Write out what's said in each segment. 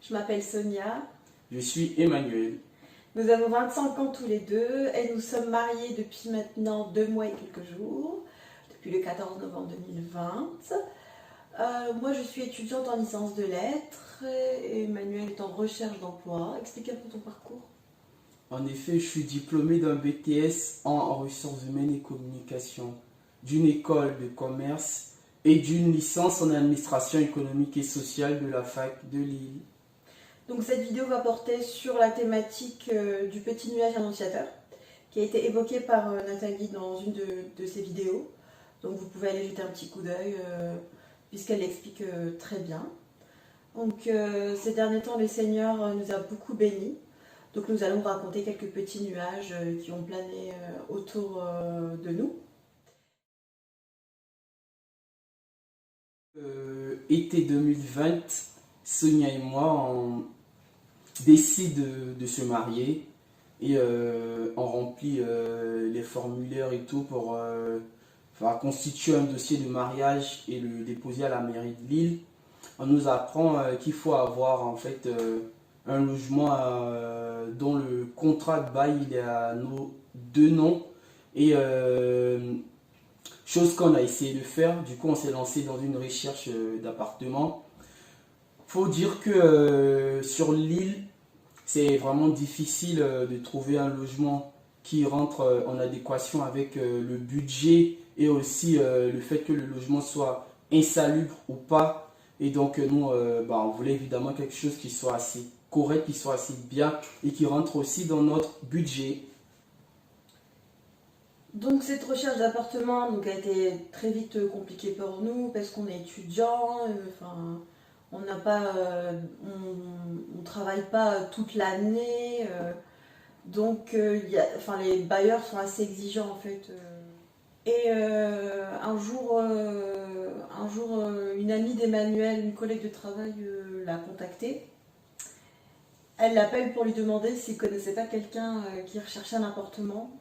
Je m'appelle Sonia. Je suis Emmanuel. Nous avons 25 ans tous les deux et nous sommes mariés depuis maintenant 2 mois et quelques jours, depuis le 14 novembre 2020. Moi je suis étudiante en licence de lettres et Emmanuel est en recherche d'emploi. Explique un peu ton parcours. En effet, je suis diplômé d'un BTS en ressources humaines et communication, d'une école de commerce et d'une licence en administration économique et sociale de la fac de Lille. Donc cette vidéo va porter sur la thématique du petit nuage annonciateur qui a été évoqué par Nathalie dans une de ses vidéos. Donc vous pouvez aller jeter un petit coup d'œil puisqu'elle l'explique très bien. Donc ces derniers temps, le Seigneur nous a beaucoup bénis. Donc nous allons vous raconter quelques petits nuages qui ont plané autour de nous. Été 2020, Sonia et moi on décide de se marier et on remplit les formulaires et tout pour constituer un dossier de mariage et le déposer à la mairie de Lille. On nous apprend qu'il faut avoir en fait un logement dont le contrat de bail il est à nos deux noms et chose qu'on a essayé de faire. Du coup on s'est lancé dans une recherche d'appartement. Faut dire que sur l'île c'est vraiment difficile de trouver un logement qui rentre en adéquation avec le budget et aussi le fait que le logement soit insalubre ou pas. Et donc nous, on voulait évidemment quelque chose qui soit assez correct, qui soit assez bien et qui rentre aussi dans notre budget. Donc cette recherche d'appartement a été très vite compliquée pour nous parce qu'on est étudiant, on n'a pas, on travaille pas toute l'année, donc les bailleurs sont assez exigeants en fait. Et un jour, une amie d'Emmanuel, une collègue de travail, l'a contacté. Elle l'appelle pour lui demander s'il connaissait pas quelqu'un qui recherchait un appartement.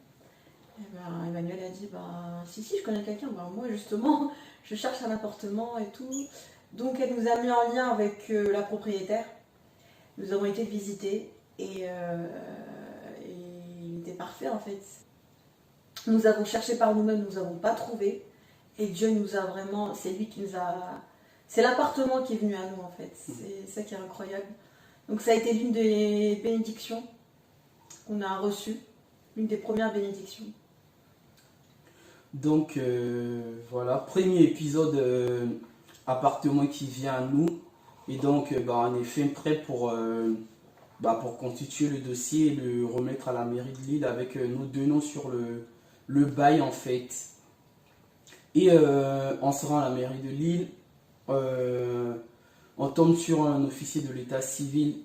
Et ben, Emmanuel a dit si je connais quelqu'un, moi justement je cherche un appartement et tout. Donc elle nous a mis en lien avec la propriétaire. Nous avons été visiter et il était parfait en fait. Nous avons cherché par nous-mêmes, nous n'avons pas trouvé. Et Dieu nous a vraiment, c'est lui qui nous a... C'est l'appartement qui est venu à nous en fait. C'est ça qui est incroyable. Donc ça a été l'une des bénédictions qu'on a reçues. L'une des premières bénédictions. Donc voilà, premier épisode appartement qui vient à nous. Et donc on est fait prêt pour constituer le dossier et le remettre à la mairie de Lille avec nos deux noms sur le bail en fait. Et en se rend à la mairie de Lille, on tombe sur un officier de l'état civil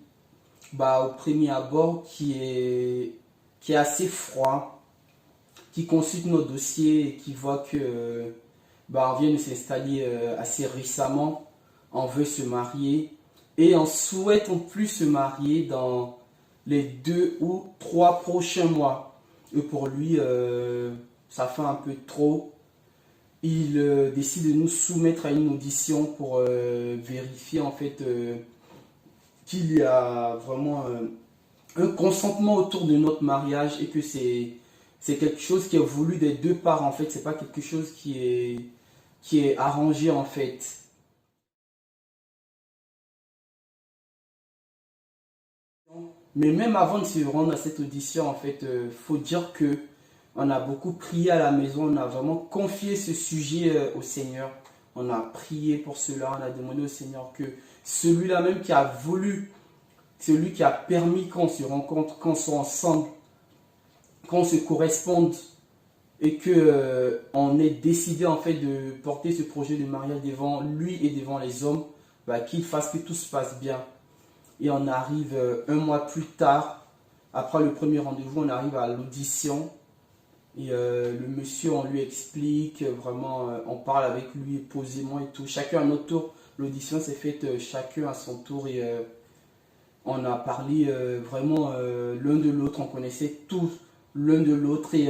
au premier abord qui est assez froid, qui consulte nos dossiers et qui voit que on vient de s'installer assez récemment, on veut se marier et on souhaite en plus se marier dans les 2 ou 3 prochains mois. Et pour lui, ça fait un peu trop. Il décide de nous soumettre à une audition pour vérifier en fait qu'il y a vraiment un consentement autour de notre mariage et que c'est quelque chose qui est voulu des deux parts en fait. C'est pas quelque chose qui est arrangé en fait. Mais même avant de se rendre à cette audition, en fait, faut dire que on a beaucoup prié à la maison, on a vraiment confié ce sujet au Seigneur. On a prié pour cela, on a demandé au Seigneur que celui-là même qui a voulu, celui qui a permis qu'on se rencontre, qu'on soit ensemble, qu'on se corresponde et que on ait décidé en fait de porter ce projet de mariage devant lui et devant les hommes, qu'il fasse que tout se passe bien. Et on arrive 1 mois plus tard, après le premier rendez-vous, on arrive à l'audition. Et le monsieur, on lui explique, vraiment, on parle avec lui posément et tout. Chacun à notre tour, l'audition s'est faite chacun à son tour. Et on a parlé vraiment l'un de l'autre, on connaissait tous l'un de l'autre. Et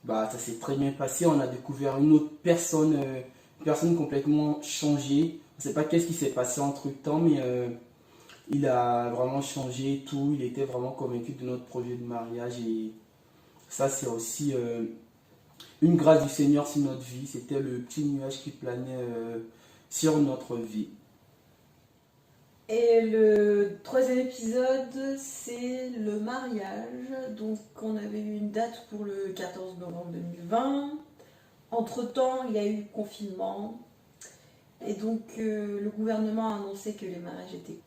ça s'est très bien passé. On a découvert une autre personne, une personne complètement changée. On ne sait pas qu'est-ce qui s'est passé entre temps, mais il a vraiment changé tout, il était vraiment convaincu de notre projet de mariage et ça c'est aussi une grâce du Seigneur sur notre vie, c'était le petit nuage qui planait sur notre vie. Et le troisième épisode, c'est le mariage. Donc on avait eu une date pour le 14 novembre 2020. Entre-temps, il y a eu le confinement. Et donc le gouvernement a annoncé que les mariages étaient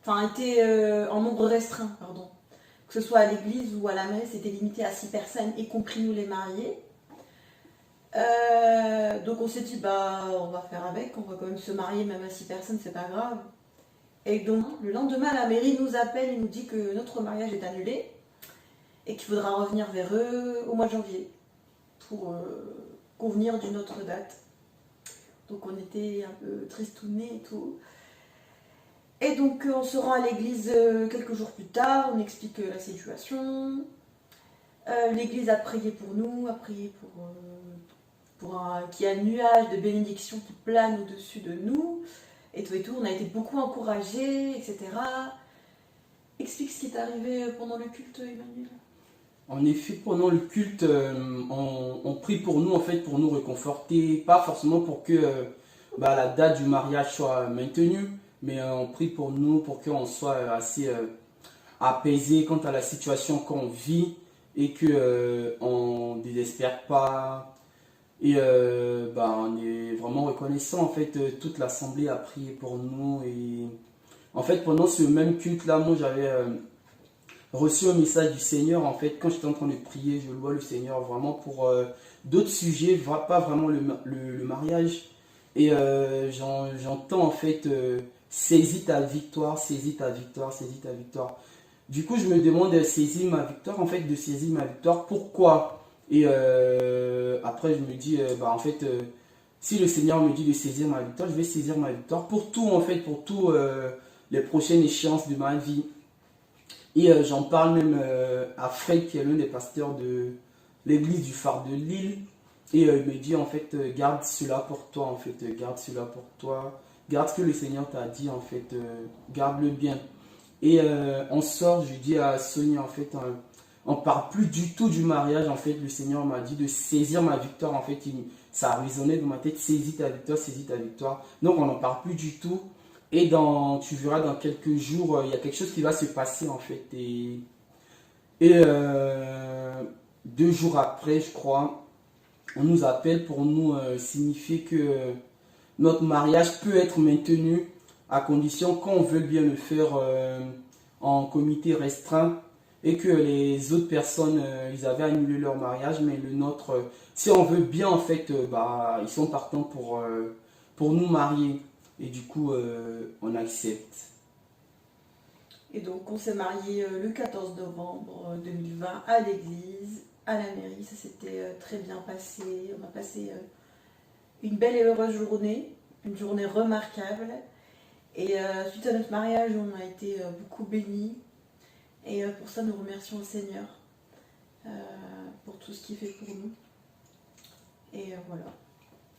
en nombre restreint, pardon. Que ce soit à l'église ou à la messe, c'était limité à 6 personnes, y compris nous les mariés. Donc on s'est dit, on va faire avec, on va quand même se marier même à 6 personnes, c'est pas grave. Et donc le lendemain, la mairie nous appelle et nous dit que notre mariage est annulé et qu'il faudra revenir vers eux au mois de janvier pour convenir d'une autre date. Donc on était un peu tristounés et tout. Et donc on se rend à l'église quelques jours plus tard, on explique la situation. L'église a prié pour nous, a prié pour qu'il y ait un nuage de bénédiction qui plane au-dessus de nous. Et tout, on a été beaucoup encouragés, etc. Explique ce qui est arrivé pendant le culte, Emmanuel. En effet, pendant le culte, on prie pour nous, en fait, pour nous réconforter, pas forcément pour que la date du mariage soit maintenue, mais on prie pour nous, pour qu'on soit assez apaisé quant à la situation qu'on vit et qu'on ne désespère pas. Et on est vraiment reconnaissant, en fait, toute l'assemblée a prié pour nous. Et en fait, pendant ce même culte-là, moi, j'avais reçu un message du Seigneur. En fait, quand j'étais en train de prier, je louais le Seigneur vraiment pour d'autres sujets, pas vraiment le mariage. Et j'entends en fait, saisis ta victoire, saisis ta victoire, saisis ta victoire. Du coup, je me demande de saisir ma victoire, en fait, de saisir ma victoire. Pourquoi? Et après, je me dis, en fait, si le Seigneur me dit de saisir ma victoire, je vais saisir ma victoire pour tout, en fait, pour tout les prochaines échéances de ma vie. Et j'en parle même à Fred, qui est l'un des pasteurs de l'église du phare de Lille. Et il me dit, en fait, garde cela pour toi, en fait, garde cela pour toi. Garde ce que le Seigneur t'a dit, en fait, garde-le bien. Et on sort, je dis à Sonia, en fait, on ne parle plus du tout du mariage. En fait, le Seigneur m'a dit de saisir ma victoire. En fait, ça a résonné dans ma tête, saisis ta victoire, saisis ta victoire. Donc, on n'en parle plus du tout. Et tu verras dans quelques jours, il y a quelque chose qui va se passer, en fait. Et 2 jours après, je crois, on nous appelle pour nous signifier que notre mariage peut être maintenu à condition qu'on veuille bien le faire en comité restreint et que les autres personnes, ils avaient annulé leur mariage, mais le nôtre, si on veut bien, en fait, ils sont partants pour nous marier. Et du coup, on accepte. Et donc on s'est mariés le 14 novembre 2020 à l'église, à la mairie. Ça s'était très bien passé. On a passé une belle et heureuse journée, une journée remarquable. Et suite à notre mariage, on a été beaucoup bénis. Et pour ça, nous remercions le Seigneur pour tout ce qu'il fait pour nous. Et voilà.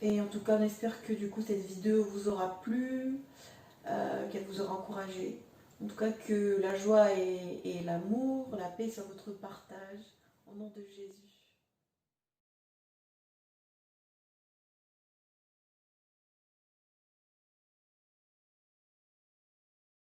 Et en tout cas, on espère que du coup, cette vidéo vous aura plu, qu'elle vous aura encouragé. En tout cas, que la joie et l'amour, la paix soient votre partage. Au nom de Jésus.